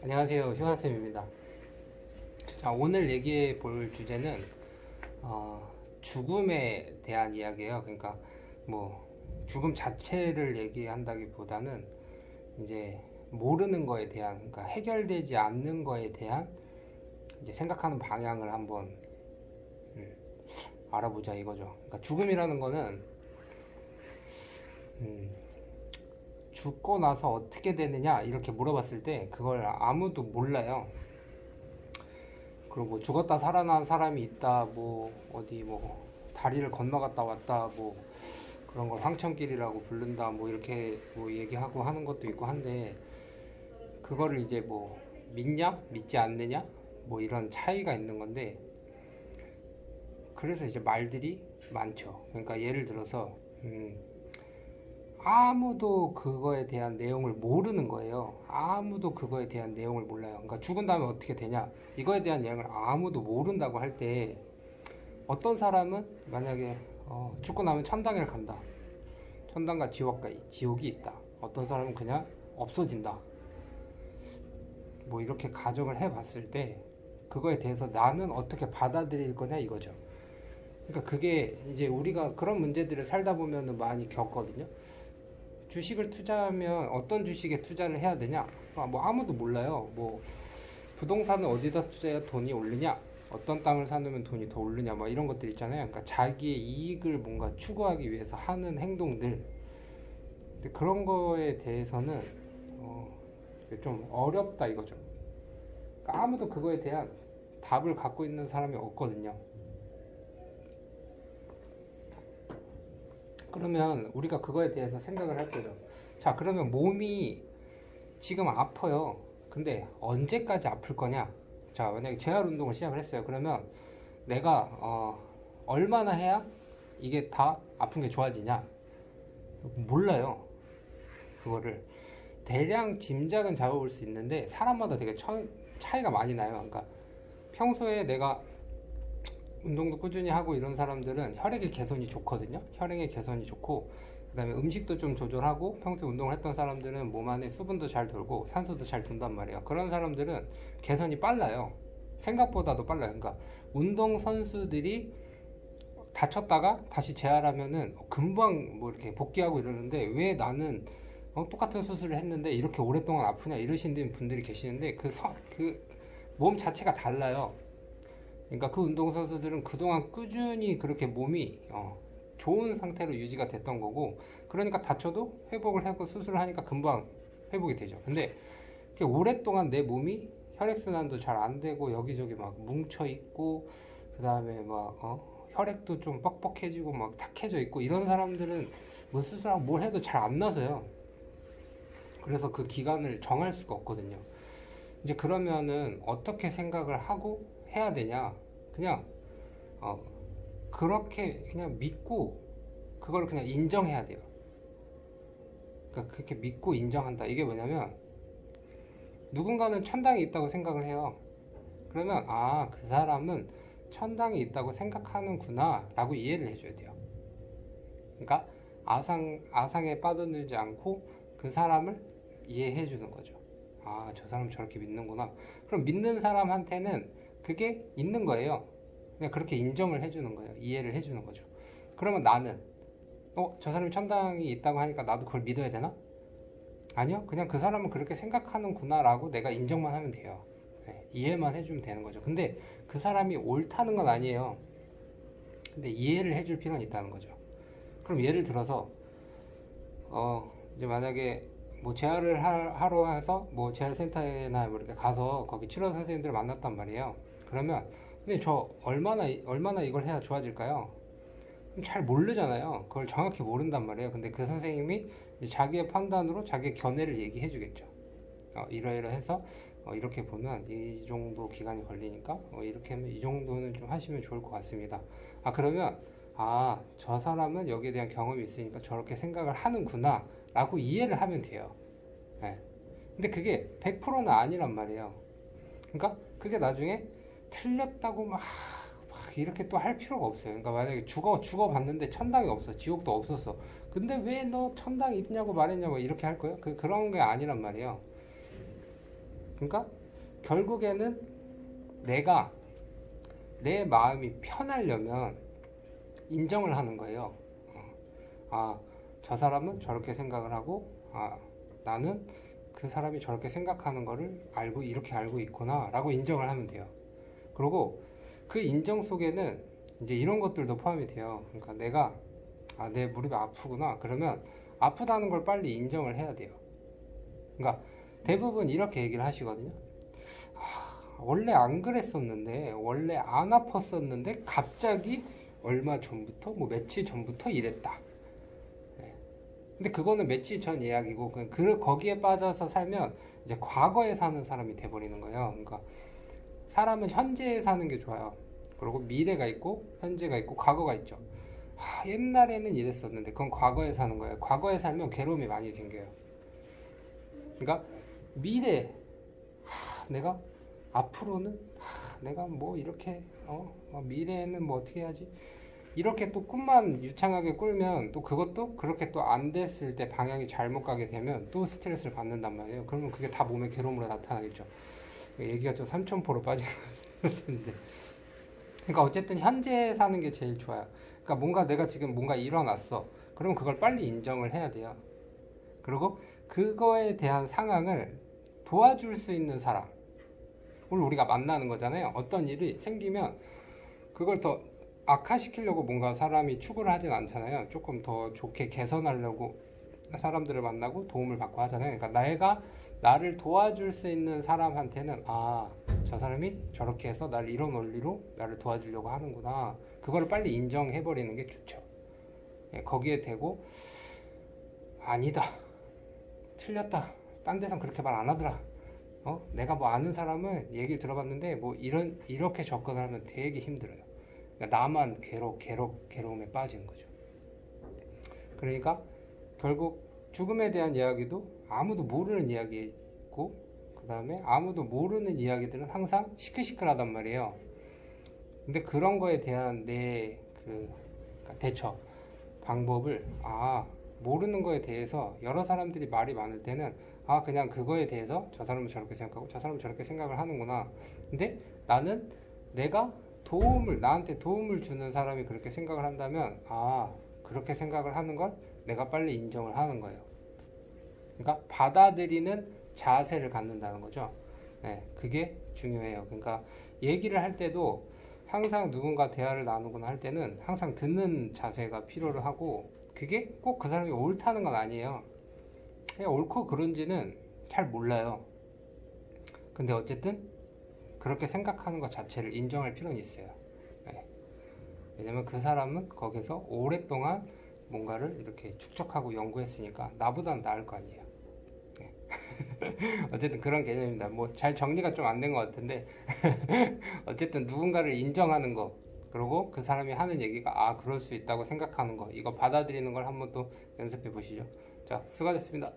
안녕하세요, 효사쌤입니다. 자, 오늘 얘기해 볼 주제는 죽음에 대한 이야기예요. 그러니까 뭐 죽음 자체를 얘기한다기보다는 이제 모르는 거에 대한, 그러니까 해결되지 않는 거에 대한 이제 생각하는 방향을 한번 음, 알아보자 이거죠. 그러니까 죽음이라는 거는 음, 죽고 나서 어떻게 되느냐 이렇게 물어봤을 때 그걸 아무도 몰라요. 그리고 뭐 죽었다 살아난 사람이 있다, 뭐 어디 뭐 다리를 건너갔다 왔다, 뭐 그런 걸 황천길이라고 부른다, 뭐 이렇게 뭐 얘기하고 하는 것도 있고 한데, 그거를 이제 뭐 믿냐 믿지 않느냐 뭐 이런 차이가 있는 건데, 그래서 이제 말들이 많죠. 그러니까 예를 들어서 아무도 그거에 대한 내용을 모르는 거예요. 아무도 그거에 대한 내용을 몰라요. 그러니까 죽은 다음에 어떻게 되냐 이거에 대한 내용을 아무도 모른다고 할 때, 어떤 사람은 만약에 죽고 나면 천당에 간다, 천당과 지옥이 있다, 어떤 사람은 그냥 없어진다, 뭐 이렇게 가정을 해봤을 때 그거에 대해서 나는 어떻게 받아들일 거냐 이거죠. 그러니까 그게 이제 우리가 그런 문제들을 살다 보면 많이 겪거든요. 주식을 투자하면 어떤 주식에 투자를 해야 되냐? 뭐 아무도 몰라요. 뭐 부동산은 어디다 투자해야 돈이 오르냐? 어떤 땅을 사놓으면 돈이 더 오르냐? 뭐 이런 것들 있잖아요. 그러니까 자기의 이익을 뭔가 추구하기 위해서 하는 행동들. 근데 그런 거에 대해서는 어, 좀 어렵다 이거죠. 그러니까 아무도 그거에 대한 답을 갖고 있는 사람이 없거든요. 그러면 우리가 그거에 대해서 생각을 할 거죠. 자, 그러면 몸이 지금 아파요. 근데 언제까지 아플 거냐? 자, 만약에 재활 운동을 시작을 했어요. 그러면 내가 얼마나 해야 이게 다 아픈 게 좋아지냐? 몰라요. 그거를 대략 짐작은 잡아볼 수 있는데 사람마다 되게 차이가 많이 나요. 그러니까 평소에 내가 운동도 꾸준히 하고 이런 사람들은 혈액의 개선이 좋거든요. 혈액의 개선이 좋고, 그다음에 음식도 좀 조절하고 평소에 운동을 했던 사람들은 몸 안에 수분도 잘 돌고 산소도 잘 돈단 말이에요. 그런 사람들은 개선이 빨라요. 생각보다도 빨라요. 그러니까 운동 선수들이 다쳤다가 다시 재활하면은 금방 뭐 이렇게 복귀하고 이러는데, 왜 나는 똑같은 수술을 했는데 이렇게 오랫동안 아프냐 이러시는 분들이 계시는데, 그 몸 자체가 달라요. 그러니까 그 운동선수들은 그동안 꾸준히 그렇게 몸이 좋은 상태로 유지가 됐던 거고, 그러니까 다쳐도 회복을 하고 수술을 하니까 금방 회복이 되죠. 근데 오랫동안 내 몸이 혈액순환도 잘 안 되고 여기저기 막 뭉쳐 있고, 그 다음에 막 혈액도 좀 뻑뻑해지고 막 탁해져 있고 이런 사람들은 뭐 수술하고 뭘 해도 잘 안 나서요. 그래서 그 기간을 정할 수가 없거든요. 이제 그러면은 어떻게 생각을 하고 해야 되냐? 그냥 어, 그렇게 그냥 믿고 그걸 그냥 인정해야 돼요. 그러니까 그렇게 믿고 인정한다. 이게 뭐냐면, 누군가는 천당이 있다고 생각을 해요. 그러면 그 사람은 천당이 있다고 생각하는구나 라고 이해를 해줘야 돼요. 그러니까 아상에 빠져들지 않고 그 사람을 이해해 주는 거죠. 저 사람 저렇게 믿는구나. 그럼 믿는 사람한테는 그게 있는 거예요. 그냥 그렇게 인정을 해주는 거예요. 이해를 해주는 거죠. 그러면 나는 저 사람이 천당이 있다고 하니까 나도 그걸 믿어야 되나? 아니요. 그냥 그 사람은 그렇게 생각하는구나 라고 내가 인정만 하면 돼요. 네, 이해만 해주면 되는 거죠. 근데 그 사람이 옳다는 건 아니에요. 근데 이해를 해줄 필요는 있다는 거죠. 그럼 예를 들어서 이제 만약에 뭐 재활을 하러 해서 뭐 재활센터나 뭐 이렇게 가서 거기 치료 선생님들을 만났단 말이에요. 그러면 근데 저 얼마나 이걸 해야 좋아질까요? 잘 모르잖아요. 그걸 정확히 모른단 말이에요. 근데 그 선생님이 이제 자기의 판단으로 자기의 견해를 얘기해 주겠죠. 이러이러해서 이렇게 보면 이 정도 기간이 걸리니까 이렇게 하면 이 정도는 좀 하시면 좋을 것 같습니다. 그러면 저 사람은 여기에 대한 경험이 있으니까 저렇게 생각을 하는구나 라고 이해를 하면 돼요. 네. 근데 그게 100%는 아니란 말이에요. 그러니까 그게 나중에 틀렸다고 막 이렇게 또 할 필요가 없어요. 그러니까 만약에 죽어봤는데 천당이 없어, 지옥도 없었어. 근데 왜 너 천당이 있냐고 말했냐고 이렇게 할 거예요? 그런 게 아니란 말이에요. 그러니까 결국에는 내가 내 마음이 편하려면 인정을 하는 거예요. 아, 저 사람은 저렇게 생각을 하고, 아, 나는 그 사람이 저렇게 생각하는 거를 알고, 이렇게 알고 있구나, 라고 인정을 하면 돼요. 그리고 그 인정 속에는 이제 이런 것들도 포함이 돼요. 그러니까 내가, 아, 내 무릎이 아프구나. 그러면 아프다는 걸 빨리 인정을 해야 돼요. 그러니까 대부분 이렇게 얘기를 하시거든요. 원래 안 그랬었는데, 원래 안 아팠었는데, 갑자기 얼마 전부터, 뭐 며칠 전부터 이랬다. 네. 근데 그거는 며칠 전 이야기고, 거기에 빠져서 살면 이제 과거에 사는 사람이 돼버리는 거예요. 그러니까 사람은 현재에 사는 게 좋아요. 그리고 미래가 있고, 현재가 있고, 과거가 있죠. 옛날에는 이랬었는데, 그건 과거에 사는 거예요. 과거에 살면 괴로움이 많이 생겨요. 그러니까 미래, 내가 앞으로는 내가 뭐 이렇게 미래에는 뭐 어떻게 해야지 이렇게 또 꿈만 유창하게 꿀면 또 그것도 그렇게 또 안 됐을 때 방향이 잘못 가게 되면 또 스트레스를 받는단 말이에요. 그러면 그게 다 몸의 괴로움으로 나타나겠죠. 얘기가 좀 삼천포로 빠지는 건데, 그러니까 어쨌든 현재에 사는 게 제일 좋아요. 그러니까 뭔가 내가 지금 뭔가 일어났어. 그러면 그걸 빨리 인정을 해야 돼요. 그리고 그거에 대한 상황을 도와줄 수 있는 사람, 오늘 우리가 만나는 거잖아요. 어떤 일이 생기면 그걸 더 악화시키려고 뭔가 사람이 추구를 하진 않잖아요. 조금 더 좋게 개선하려고 사람들을 만나고 도움을 받고 하잖아요. 그러니까 내가 나를 도와줄 수 있는 사람한테는 저 사람이 저렇게 해서 나를 이런 원리로 나를 도와주려고 하는구나. 그거를 빨리 인정해버리는 게 좋죠. 거기에 대고 아니다, 틀렸다, 딴 데선 그렇게 말 안 하더라, 내가 뭐 아는 사람은 얘기를 들어봤는데 뭐 이렇게 접근을 하면 되게 힘들어요. 그러니까 나만 괴로움에 빠지는 거죠. 그러니까 결국 죽음에 대한 이야기도 아무도 모르는 이야기고, 그 다음에 아무도 모르는 이야기들은 항상 시끌시끌하단 말이에요. 근데 그런 거에 대한 내 대처 방법을, 모르는 거에 대해서 여러 사람들이 말이 많을 때는 그냥 그거에 대해서 저 사람은 저렇게 생각하고 저 사람은 저렇게 생각을 하는구나. 근데 나는 나한테 도움을 주는 사람이 그렇게 생각을 한다면, 그렇게 생각을 하는 걸 내가 빨리 인정을 하는 거예요. 그러니까 받아들이는 자세를 갖는다는 거죠. 네, 그게 중요해요. 그러니까 얘기를 할 때도 항상 누군가 대화를 나누거나 할 때는 항상 듣는 자세가 필요를 하고, 그게 꼭 그 사람이 옳다는 건 아니에요. 그냥 옳고 그른지는 잘 몰라요. 근데 어쨌든 그렇게 생각하는 것 자체를 인정할 필요는 있어요. 네. 왜냐면 그 사람은 거기서 오랫동안 뭔가를 이렇게 축적하고 연구했으니까 나보다는 나을 거 아니에요. 네. 어쨌든 그런 개념입니다. 뭐 잘 정리가 좀 안 된 것 같은데 어쨌든 누군가를 인정하는 거, 그리고 그 사람이 하는 얘기가 그럴 수 있다고 생각하는 거, 이거 받아들이는 걸 한번 또 연습해 보시죠. 자, 수고하셨습니다.